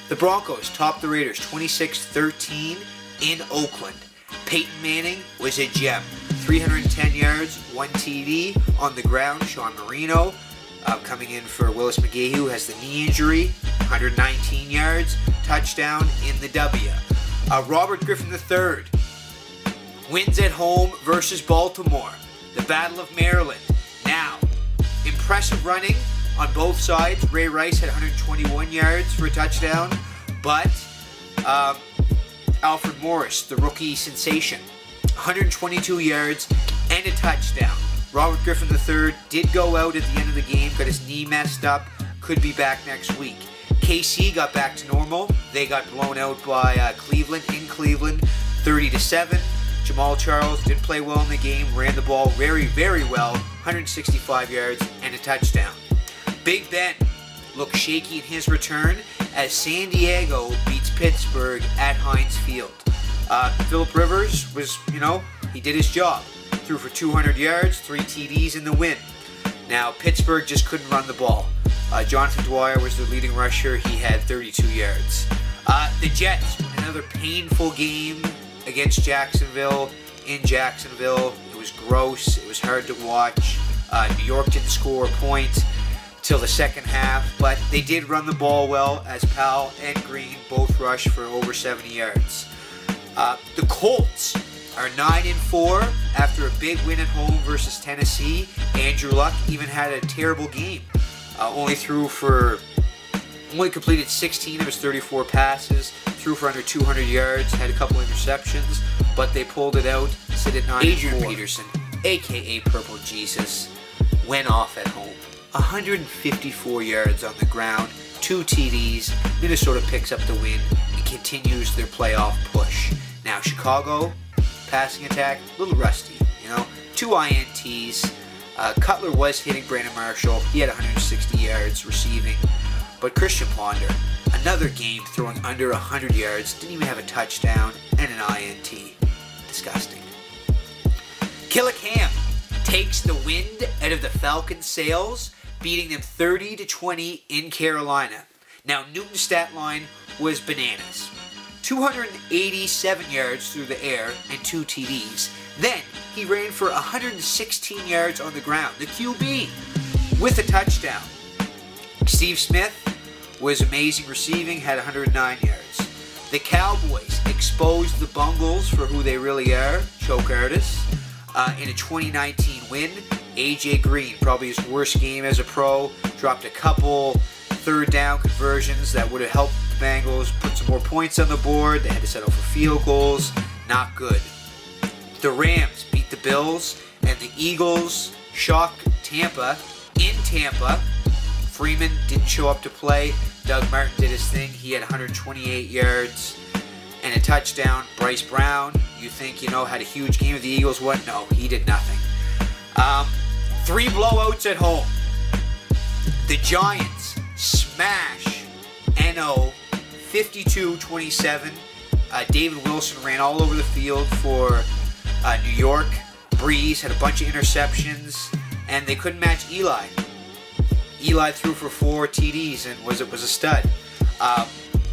The Broncos topped the Raiders 26-13 in Oakland. Peyton Manning was a gem. 310 yards, 1 TD on the ground. Sean Marino coming in for Willis McGahee, who has the knee injury. 119 yards, touchdown in the W. Robert Griffin III wins at home versus Baltimore. The Battle of Maryland. Now, impressive running on both sides. Ray Rice had 121 yards for a touchdown, but Alfred Morris, the rookie sensation, 122 yards and a touchdown. Robert Griffin III did go out at the end of the game, got his knee messed up, could be back next week. KC got back to normal. They got blown out by Cleveland in Cleveland, 30-7. Jamal Charles did play well in the game, ran the ball very, very well, 165 yards and a touchdown. Big Ben looked shaky in his return as San Diego beats Pittsburgh at Heinz Field. Phillip Rivers was, he did his job. Threw for 200 yards, 3 TDs in the win. Now, Pittsburgh just couldn't run the ball. Jonathan Dwyer was the leading rusher. He had 32 yards. The Jets, another painful game against Jacksonville in Jacksonville. It was gross. It was hard to watch. New York didn't score a point till the second half, but they did run the ball well as Powell and Green both rushed for over 70 yards. The Colts are 9-4 after a big win at home versus Tennessee. Andrew Luck even had a terrible game. Only completed 16 of his 34 passes, threw for under 200 yards, had a couple interceptions, but they pulled it out, sit at 9-4. Adrian Peterson, aka Purple Jesus, went off at home. 154 yards on the ground, 2 TDs. Minnesota picks up the win and continues their playoff push. Now Chicago, passing attack, a little rusty, 2 INTs. Cutler was hitting Brandon Marshall. He had 160 yards receiving. But Christian Ponder, another game throwing under 100 yards, didn't even have a touchdown and an INT. Disgusting. Killick Ham takes the wind out of the Falcons' sails, beating them 30-20 in Carolina. Now, Newton's stat line was bananas. 287 yards through the air and 2 TDs. Then, he ran for 116 yards on the ground, the QB, with a touchdown. Steve Smith was amazing receiving, had 109 yards. The Cowboys exposed the Bungles for who they really are, choke artists, in a 2019 win. AJ Green, probably his worst game as a pro, dropped a couple third down conversions that would have helped the Bengals put some more points on the board. They had to settle for field goals. Not good. The Rams beat the Bills, and the Eagles shocked Tampa in Tampa. Freeman didn't show up to play. Doug Martin did his thing. He had 128 yards and a touchdown. Bryce Brown, you think, had a huge game of the Eagles. What? No, he did nothing. 3 blowouts at home. The Giants smash NO 52-27. David Wilson ran all over the field for New York. Breeze had a bunch of interceptions, and they couldn't match Eli. Eli threw for 4 TDs and was a stud.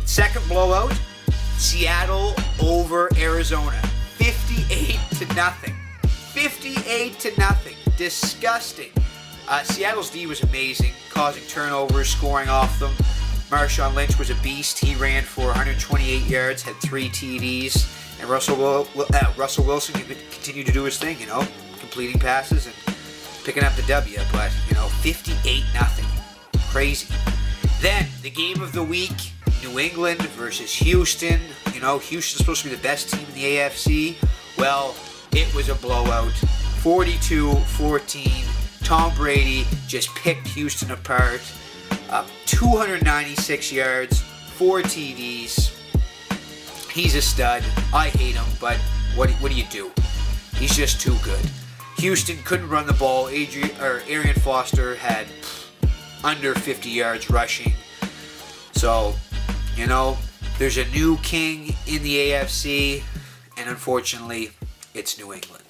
Second blowout, Seattle over Arizona, 58-0. 58-0. Disgusting. Seattle's D was amazing, causing turnovers, scoring off them. Marshawn Lynch was a beast. He ran for 128 yards, had 3 TDs, and Russell Wilson continued to do his thing, completing passes and picking up the W. But 58-0, crazy. Then the game of the week: New England versus Houston. Houston's supposed to be the best team in the AFC. Well, it was a blowout, 42-14. Tom Brady just picked Houston apart. 296 yards, 4 TDs. He's a stud. I hate him, but what do you do? He's just too good. Houston couldn't run the ball. Arian Foster had under 50 yards rushing. So, there's a new king in the AFC, and unfortunately, it's New England.